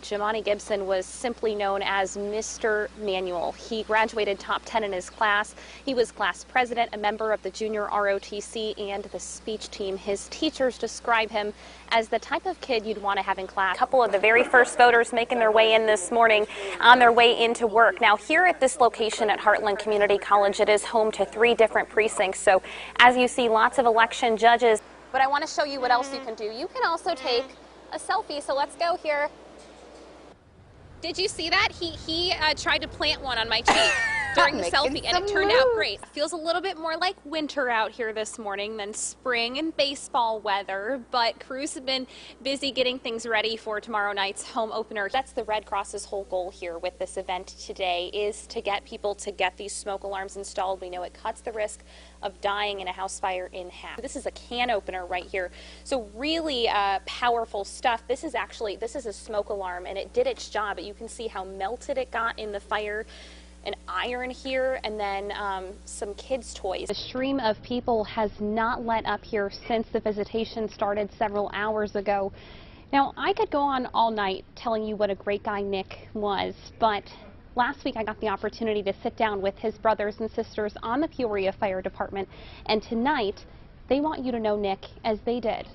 Jimani Gibson was simply known as Mr. Manual. He graduated top 10 in his class. He was class president, a member of the junior ROTC and the speech team. His teachers describe him as the type of kid you'd want to have in class. A couple of the very first voters making their way in this morning on their way into work. Now, here at this location at Heartland Community College, it is home to 3 different precincts. So as you see, lots of election judges. But I want to show you what else you can do. You can also take a selfie. So let's go here. Did you see that? He tried to plant one on my cheek during the selfie, and it turned out great. Feels a little bit more like winter out here this morning than spring and baseball weather, but crews have been busy getting things ready for tomorrow night's home opener. That's the Red Cross's whole goal here with this event today, is to get people to get these smoke alarms installed. We know it cuts the risk of dying in a house fire in half. This is a can opener right here, so really powerful stuff. This is a smoke alarm, and it did its job. You can see how melted it got in the fire. An iron here, and then some kids' toys. The stream of people has not let up here since the visitation started several hours ago. Now, I could go on all night telling you what a great guy Nick was, but last week I got the opportunity to sit down with his brothers and sisters on the Peoria Fire Department, and tonight they want you to know Nick as they did.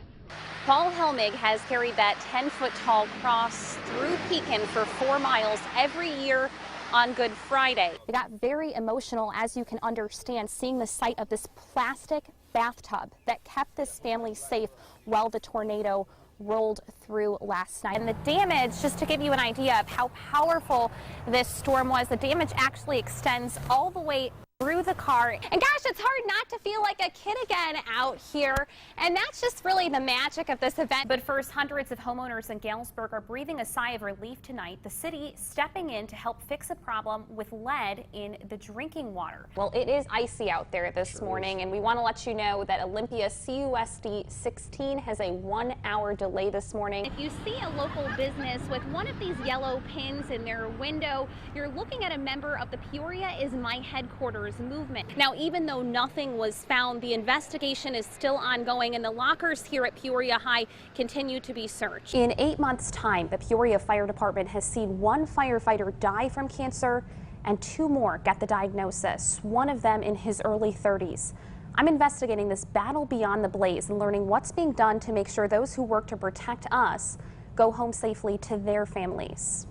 Paul Helmig has carried that 10-foot-tall cross through Pekin for 4 miles every year on Good Friday. It got very emotional, as you can understand, seeing the sight of this plastic bathtub that kept this family safe while the tornado rolled through last night. And the damage, just to give you an idea of how powerful this storm was, the damage actually extends all the way through the car. And gosh, it's hard not to feel like a kid again out here. And that's just really the magic of this event. But first, hundreds of homeowners in Galesburg are breathing a sigh of relief tonight. The city stepping in to help fix a problem with lead in the drinking water. Well, it is icy out there this morning, and we want to let you know that Olympia CUSD 16 has a 1-hour delay this morning. If you see a local business with one of these yellow pins in their window, you're looking at a member of the Peoria is My Headquarters movement. Now, even though nothing was found, the investigation is still ongoing, and the lockers here at Peoria High continue to be searched. In 8 months' time, the Peoria Fire Department has seen 1 firefighter die from cancer and 2 more get the diagnosis, one of them in his early 30s. I'm investigating this battle beyond the blaze and learning what's being done to make sure those who work to protect us go home safely to their families.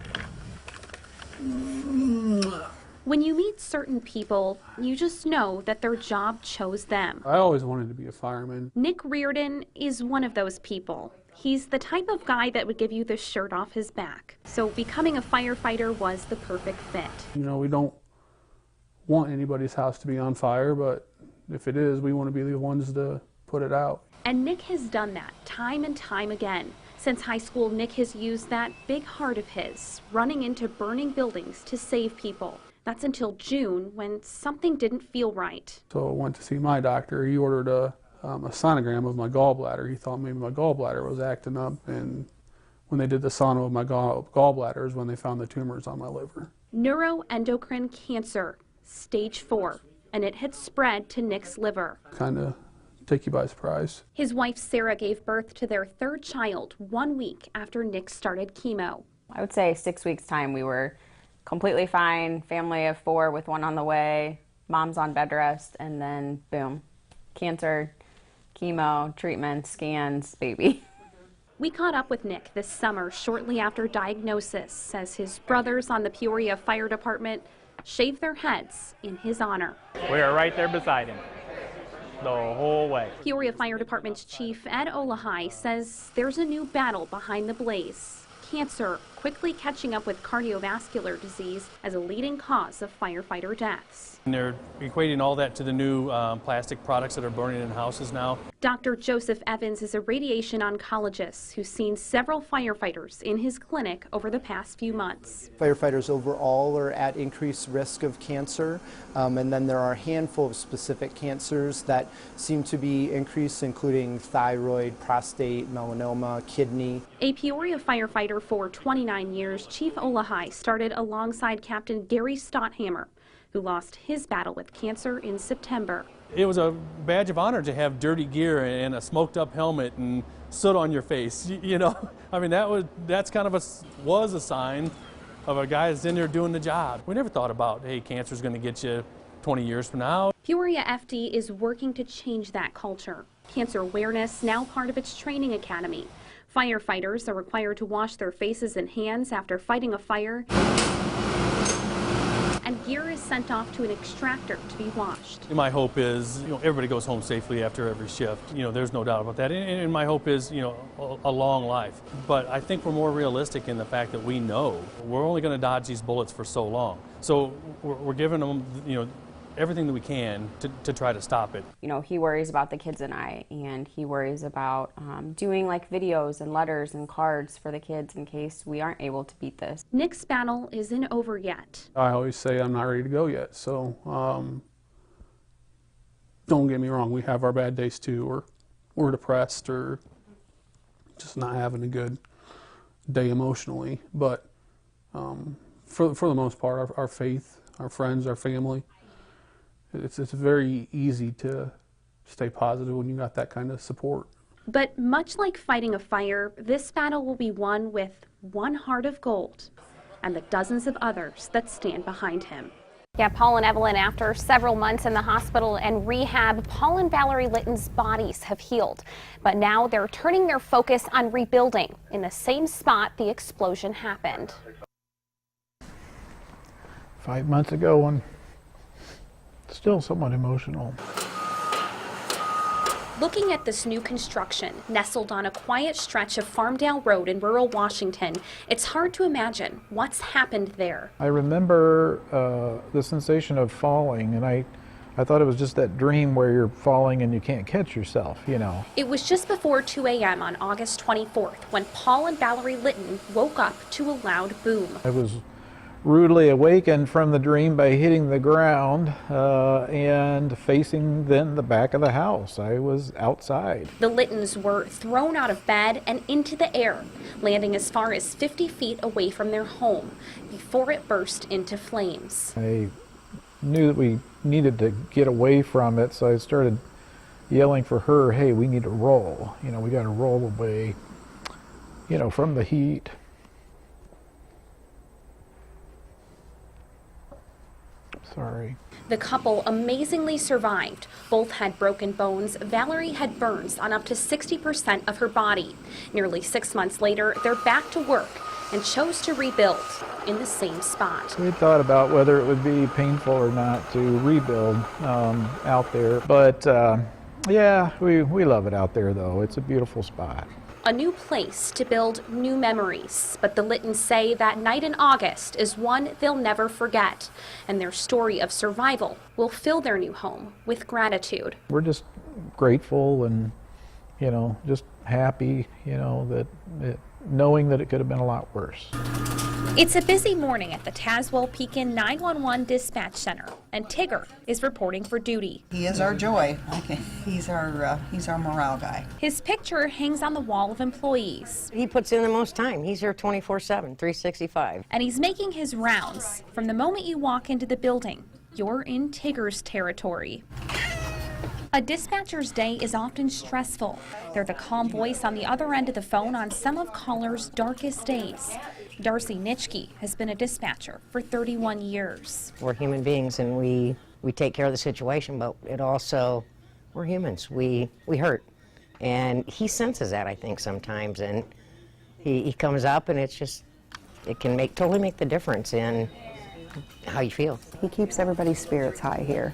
When you meet certain people, you just know that their job chose them. I always wanted to be a fireman. Nick Reardon is one of those people. He's the type of guy that would give you the shirt off his back. So becoming a firefighter was the perfect fit. You know, we don't want anybody's house to be on fire, but if it is, we want to be the ones to put it out. And Nick has done that time and time again. Since high school, Nick has used that big heart of his, running into burning buildings to save people. That's until June, when something didn't feel right. So I went to see my doctor. He ordered a sonogram of my gallbladder. He thought maybe my gallbladder was acting up, and when they did the sono of my gallbladder is when they found the tumors on my liver. Neuroendocrine cancer, stage 4, and it had spread to Nick's liver. Kind of take you by surprise. His wife Sarah gave birth to their 3rd child 1 week after Nick started chemo. I would say 6 weeks' time we were completely fine, family of 4 with 1 on the way, mom's on bed rest, and then boom, cancer, chemo, treatment, scans, baby. We caught up with Nick this summer shortly after diagnosis, as his brothers on the Peoria Fire Department shaved their heads in his honor. We are right there beside him the whole way. Peoria Fire Department's Chief Ed Olahai says there's a new battle behind the blaze. Cancer quickly catching up with cardiovascular disease as a leading cause of firefighter deaths. And they're equating all that to the new plastic products that are burning in houses now. Dr. Joseph Evans is a radiation oncologist who's seen several firefighters in his clinic over the past few months. Firefighters overall are at increased risk of cancer, and then there are a handful of specific cancers that seem to be increased, including thyroid, prostate, melanoma, kidney. A Peoria firefighter for 29 years, Chief Olahai started alongside Captain Gary Stotthammer, who lost his battle with cancer in September. It was a badge of honor to have dirty gear and a smoked up helmet and soot on your face, you know. I mean, that's kind of was a sign of a guy that's in there doing the job. We never thought about, hey, cancer's going to get you 20 years from now. Peoria FD is working to change that culture. Cancer awareness now part of its training academy. Firefighters are required to wash their faces and hands after fighting a fire, and gear is sent off to an extractor to be washed. My hope is, everybody goes home safely after every shift. There's no doubt about that. And my hope is, a long life. But I think we're more realistic in the fact that we know we're only going to dodge these bullets for so long. So we're giving them, everything that we can to try to stop it. He worries about the kids and I, and he worries about doing like videos and letters and cards for the kids in case we aren't able to beat this. Nick's battle isn't over yet. I always say I'm not ready to go yet, so don't get me wrong, we have our bad days too, or we're depressed or just not having a good day emotionally, but for the most part, our faith, our friends, our family, it's very easy to stay positive when you got that kind of support. But much like fighting a fire, this battle will be won with one heart of gold and the dozens of others that stand behind him. Yeah, Paul and Evelyn, after several months in the hospital and rehab, Paul and Valerie Litton's bodies have healed. But now they're turning their focus on rebuilding in the same spot the explosion happened. 5 months ago, and still somewhat emotional. Looking at this new construction, nestled on a quiet stretch of Farmdale Road in rural Washington, it's hard to imagine what's happened there. I remember the sensation of falling, and I thought it was just that dream where you're falling and you can't catch yourself, It was just before 2 a.m. on August 24th when Paul and Valerie Litton woke up to a loud boom. I was rudely awakened from the dream by hitting the ground and facing then the back of the house. I was outside. The Littons were thrown out of bed and into the air, landing as far as 50 feet away from their home before it burst into flames. I knew that we needed to get away from it, so I started yelling for her, hey, we need to roll. We got to roll away, from the heat. Sorry. The couple amazingly survived. Both had broken bones. Valerie had burns on up to 60% of her body. Nearly 6 months later, they're back to work and chose to rebuild in the same spot. We thought about whether it would be painful or not to rebuild out there. But yeah, we love it out there though. It's a beautiful spot. A new place to build new memories, but the Littons say that night in August is one they'll never forget, and their story of survival will fill their new home with gratitude. We're just grateful and, just happy, that knowing that it could have been a lot worse. It's a busy morning at the Tazewell-Pekin 911 Dispatch Center, and Tigger is reporting for duty. He is our joy. Okay. He's our morale guy. His picture hangs on the wall of employees. He puts in the most time. He's here 24/7, 365. And he's making his rounds. From the moment you walk into the building, you're in Tigger's territory. A dispatcher's day is often stressful. They're the calm voice on the other end of the phone on some of callers' darkest days. Darcy Nitschke has been a dispatcher for 31 years. We're human beings and we take care of the situation, but we're humans. We hurt. And he senses that, I think, sometimes. And he comes up and it can totally make the difference in how you feel. He keeps everybody's spirits high here.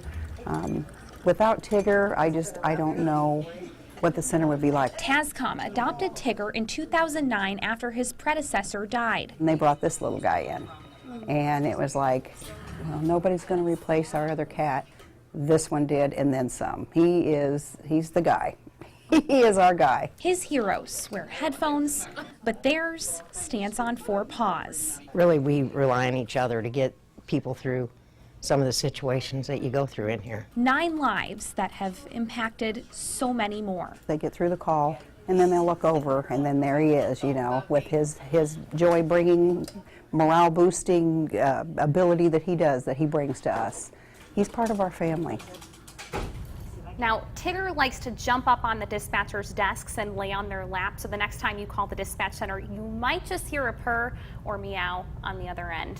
Without Tigger, I don't know what the center would be like. TASCOM adopted Tigger in 2009 after his predecessor died. And they brought this little guy in, and it was like, well, nobody's going to replace our other cat. This one did, and then some. He's the guy. He is our guy. His heroes wear headphones, but theirs stands on 4 paws. Really, we rely on each other to get people through some of the situations that you go through in here. 9 lives that have impacted so many more. They get through the call, and then they'll look over, and then there he is, with his joy-bringing, morale-boosting ability that he brings to us. He's part of our family. Now, Tigger likes to jump up on the dispatcher's desks and lay on their lap, so the next time you call the dispatch center, you might just hear a purr or meow on the other end.